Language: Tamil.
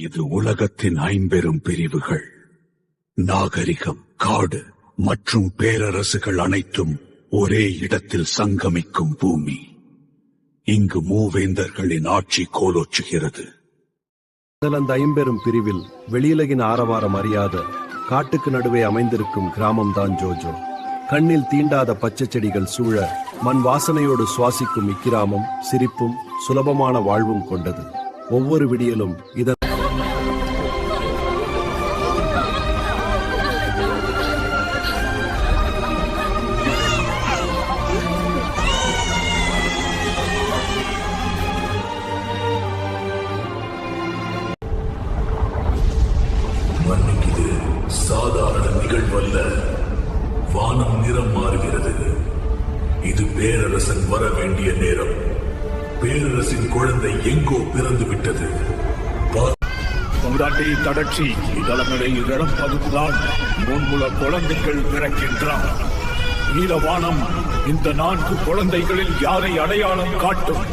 இது உலகத்தின் 50 பிரிவுகள். நாகரிகம், காடு மற்றும் பேரரசுகள் அனைத்தும் ஒரே இடத்தில் சங்கமிக்கும் பூமி. இங்கு மூவேந்தர்களின் ஆட்சி கோலோச்சுகிறது. அந்த 50 பிரிவில் வெளியுலகின் ஆரவாரம் அறியாத காட்டுக்கு நடுவே அமைந்திருக்கும் கிராமம்தான் ஜோஜோ. கண்ணில் தீண்டாத பச்சை செடிகள் சூழ மண் வாசனையோடு சுவாசிக்கும் இக்கிராமம் சிரிப்பும் சுலபமான வாழ்வும் கொண்டது. ஒவ்வொரு விடியலும் இதன் இது சாதாரண நிகழ்வல்ல. வானம் நிறம் மாறுகிறது. இது பேரரசன் வர வேண்டிய நேரம். பேரரசின் குழந்தை எங்கோ பிறந்து விட்டது. தடர்ச்சி இதழங்களை இழப்பதுதான் முன்புல குழந்தைகள் பிறக்கின்றான். நீலவானம் இந்த 4 குழந்தைகளில் யாரை அடையாளம் காட்டும்?